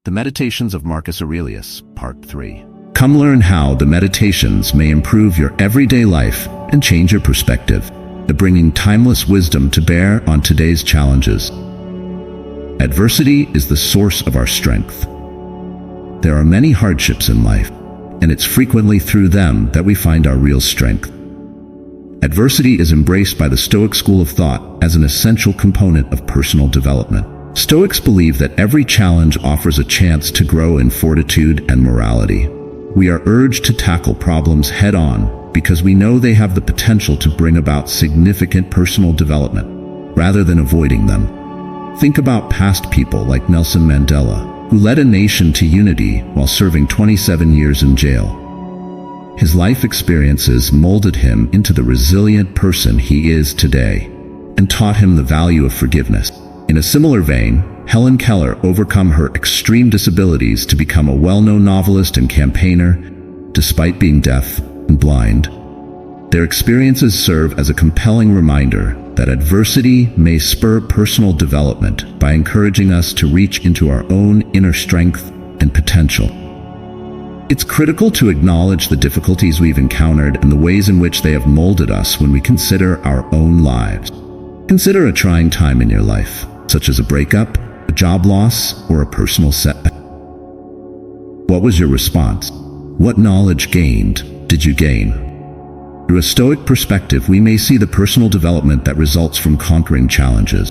The Meditations of Marcus Aurelius, Part 3. Come learn how the meditations may improve your everyday life and change your perspective, bringing timeless wisdom to bear on today's challenges. Adversity is the source of our strength. There are many hardships in life, and it's frequently through them that we find our real strength. Adversity is embraced by the Stoic school of thought as an essential component of personal development. Stoics believe that every challenge offers a chance to grow in fortitude and morality. We are urged to tackle problems head-on because we know they have the potential to bring about significant personal development, rather than avoiding them. Think about past people like Nelson Mandela, who led a nation to unity while serving 27 years in jail. His life experiences molded him into the resilient person he is today, and taught him the value of forgiveness. In a similar vein, Helen Keller overcome her extreme disabilities to become a well-known novelist and campaigner, despite being deaf and blind. Their experiences serve as a compelling reminder that adversity may spur personal development by encouraging us to reach into our own inner strength and potential. It's critical to acknowledge the difficulties we've encountered and the ways in which they have molded us when we consider our own lives. Consider a trying time in your life, such as a breakup, a job loss, or a personal setback. What was your response? What knowledge did you gain? Through a Stoic perspective, we may see the personal development that results from conquering challenges.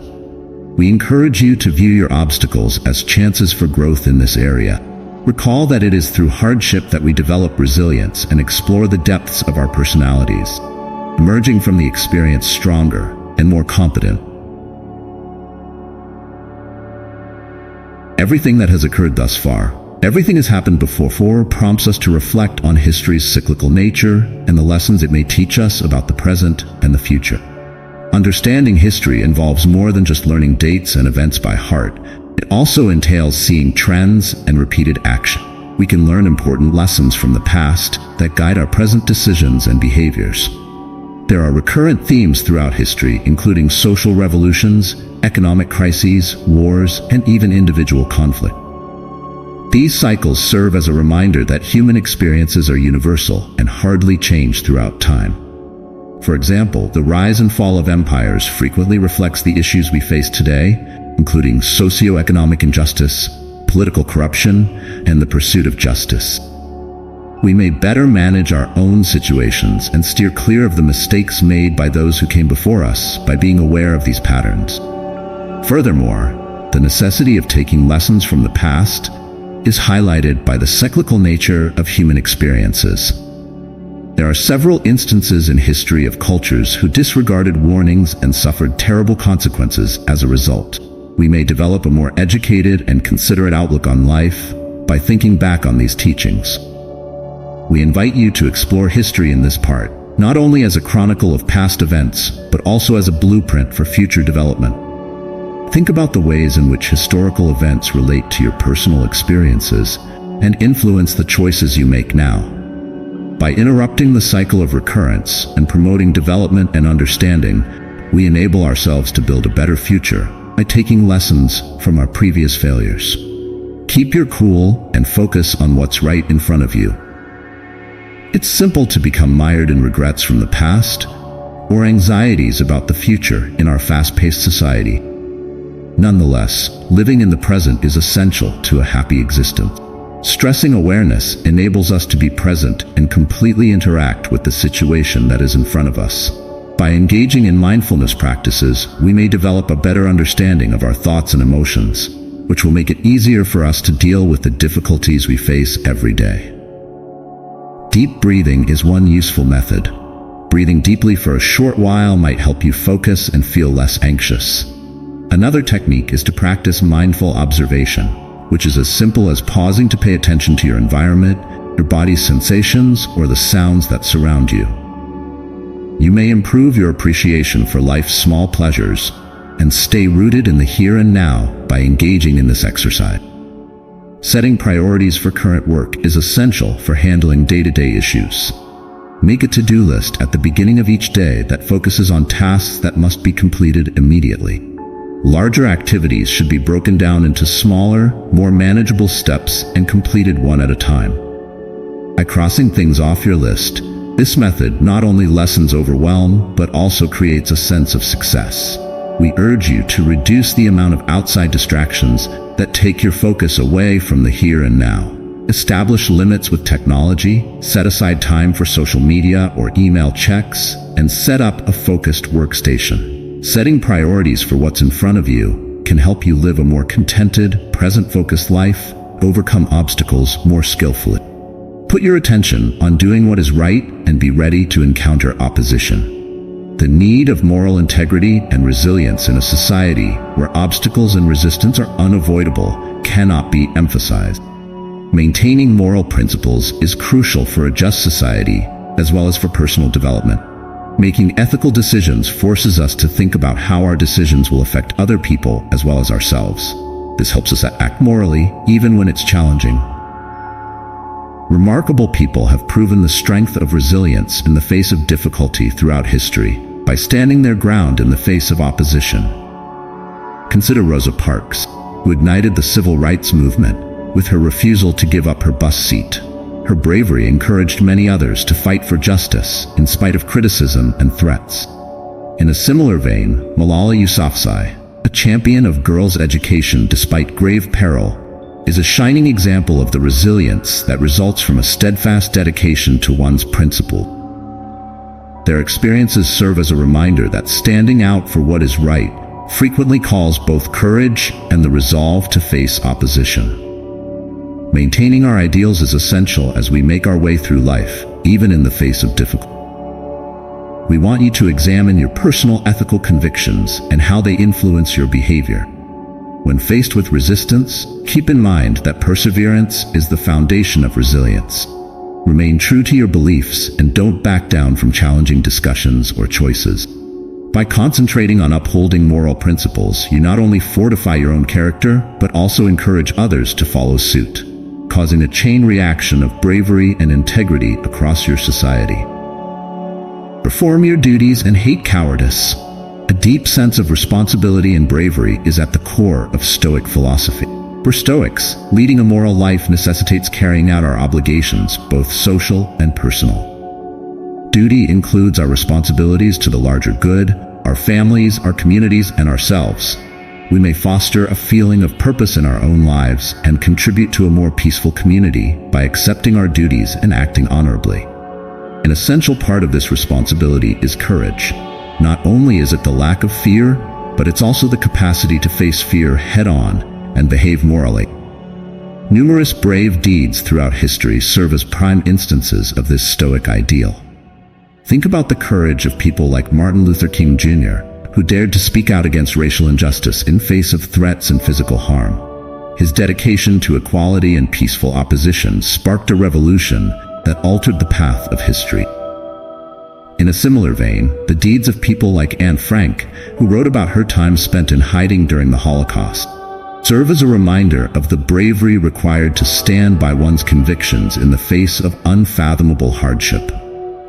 We encourage you to view your obstacles as chances for growth in this area. Recall that it is through hardship that we develop resilience and explore the depths of our personalities, emerging from the experience stronger and more competent. Everything that has occurred thus far, everything has happened before, prompts us to reflect on history's cyclical nature and the lessons it may teach us about the present and the future. Understanding history involves more than just learning dates and events by heart. It also entails seeing trends and repeated action. We can learn important lessons from the past that guide our present decisions and behaviors. There are recurrent themes throughout history, including social revolutions, economic crises, wars, and even individual conflict. These cycles serve as a reminder that human experiences are universal and hardly change throughout time. For example, the rise and fall of empires frequently reflects the issues we face today, including socio-economic injustice, political corruption, and the pursuit of justice. We may better manage our own situations and steer clear of the mistakes made by those who came before us by being aware of these patterns. Furthermore, the necessity of taking lessons from the past is highlighted by the cyclical nature of human experiences. There are several instances in history of cultures who disregarded warnings and suffered terrible consequences as a result. We may develop a more educated and considerate outlook on life by thinking back on these teachings. We invite you to explore history in this part, not only as a chronicle of past events, but also as a blueprint for future development. Think about the ways in which historical events relate to your personal experiences and influence the choices you make now. By interrupting the cycle of recurrence and promoting development and understanding, we enable ourselves to build a better future by taking lessons from our previous failures. Keep your cool and focus on what's right in front of you. It's simple to become mired in regrets from the past or anxieties about the future in our fast-paced society. Nonetheless, living in the present is essential to a happy existence. Stressing awareness enables us to be present and completely interact with the situation that is in front of us. By engaging in mindfulness practices, we may develop a better understanding of our thoughts and emotions, which will make it easier for us to deal with the difficulties we face every day. Deep breathing is one useful method. Breathing deeply for a short while might help you focus and feel less anxious. Another technique is to practice mindful observation, which is as simple as pausing to pay attention to your environment, your body's sensations, or the sounds that surround you. You may improve your appreciation for life's small pleasures and stay rooted in the here and now by engaging in this exercise. Setting priorities for current work is essential for handling day-to-day issues. Make a to-do list at the beginning of each day that focuses on tasks that must be completed immediately. Larger activities should be broken down into smaller, more manageable steps and completed one at a time. By crossing things off your list, this method not only lessens overwhelm, but also creates a sense of success. We urge you to reduce the amount of outside distractions that take your focus away from the here and now. Establish limits with technology, set aside time for social media or email checks, and set up a focused workstation. Setting priorities for what's in front of you can help you live a more contented, present-focused life, overcome obstacles more skillfully. Put your attention on doing what is right and be ready to encounter opposition. The need of moral integrity and resilience in a society where obstacles and resistance are unavoidable cannot be emphasized. Maintaining moral principles is crucial for a just society as well as for personal development. Making ethical decisions forces us to think about how our decisions will affect other people as well as ourselves. This helps us act morally even when it's challenging. Remarkable people have proven the strength of resilience in the face of difficulty throughout history by standing their ground in the face of opposition. Consider Rosa Parks, who ignited the civil rights movement with her refusal to give up her bus seat. Her bravery encouraged many others to fight for justice in spite of criticism and threats. In a similar vein, Malala Yousafzai, a champion of girls' education despite grave peril, is a shining example of the resilience that results from a steadfast dedication to one's principle. Their experiences serve as a reminder that standing out for what is right frequently calls both courage and the resolve to face opposition. Maintaining our ideals is essential as we make our way through life, even in the face of difficulty. We want you to examine your personal ethical convictions and how they influence your behavior. When faced with resistance, keep in mind that perseverance is the foundation of resilience. Remain true to your beliefs and don't back down from challenging discussions or choices. By concentrating on upholding moral principles, you not only fortify your own character, but also encourage others to follow suit, causing a chain reaction of bravery and integrity across your society. Perform your duties and hate cowardice. A deep sense of responsibility and bravery is at the core of Stoic philosophy. For Stoics, leading a moral life necessitates carrying out our obligations, both social and personal. Duty includes our responsibilities to the larger good, our families, our communities, and ourselves. We may foster a feeling of purpose in our own lives and contribute to a more peaceful community by accepting our duties and acting honorably. An essential part of this responsibility is courage. Not only is it the lack of fear, but it's also the capacity to face fear head-on and behave morally. Numerous brave deeds throughout history serve as prime instances of this Stoic ideal. Think about the courage of people like Martin Luther King Jr., who dared to speak out against racial injustice in face of threats and physical harm. His dedication to equality and peaceful opposition sparked a revolution that altered the path of history. In a similar vein, the deeds of people like Anne Frank, who wrote about her time spent in hiding during the Holocaust, serve as a reminder of the bravery required to stand by one's convictions in the face of unfathomable hardship.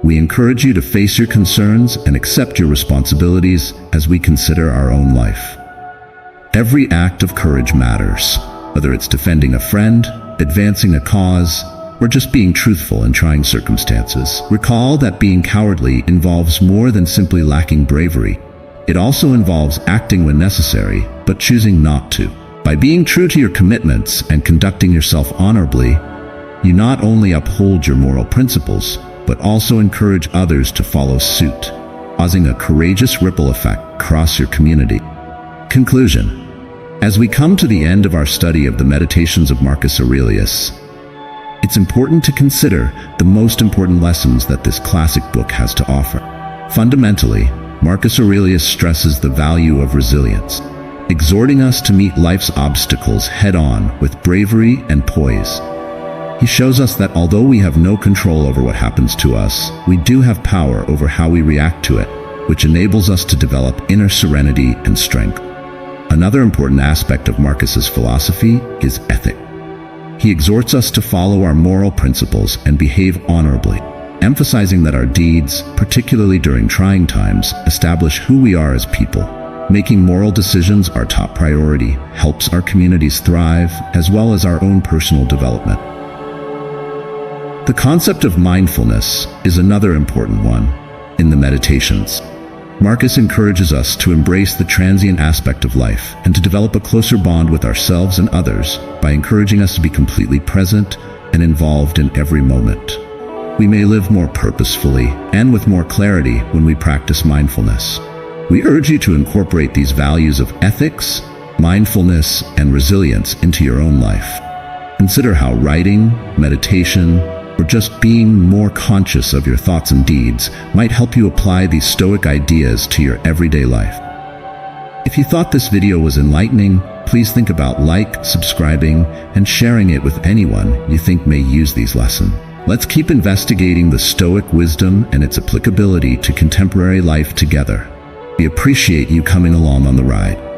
We encourage you to face your concerns and accept your responsibilities as we consider our own life. Every act of courage matters, whether it's defending a friend, advancing a cause, or just being truthful in trying circumstances. Recall that being cowardly involves more than simply lacking bravery. It also involves acting when necessary, but choosing not to. By being true to your commitments and conducting yourself honorably, you not only uphold your moral principles, but also encourage others to follow suit, causing a courageous ripple effect across your community. Conclusion. As we come to the end of our study of the Meditations of Marcus Aurelius, it's important to consider the most important lessons that this classic book has to offer. Fundamentally, Marcus Aurelius stresses the value of resilience, exhorting us to meet life's obstacles head-on with bravery and poise. He shows us that although we have no control over what happens to us, we do have power over how we react to it, which enables us to develop inner serenity and strength. Another important aspect of Marcus's philosophy is ethic. He exhorts us to follow our moral principles and behave honorably, emphasizing that our deeds, particularly during trying times, establish who we are as people. Making moral decisions our top priority helps our communities thrive as well as our own personal development. The concept of mindfulness is another important one in the Meditations. Marcus encourages us to embrace the transient aspect of life and to develop a closer bond with ourselves and others by encouraging us to be completely present and involved in every moment. We may live more purposefully and with more clarity when we practice mindfulness. We urge you to incorporate these values of ethics, mindfulness, and resilience into your own life. Consider how writing, meditation, or just being more conscious of your thoughts and deeds might help you apply these Stoic ideas to your everyday life. If you thought this video was enlightening, please think about subscribing, and sharing it with anyone you think may use these lessons. Let's keep investigating the Stoic wisdom and its applicability to contemporary life together. We appreciate you coming along on the ride.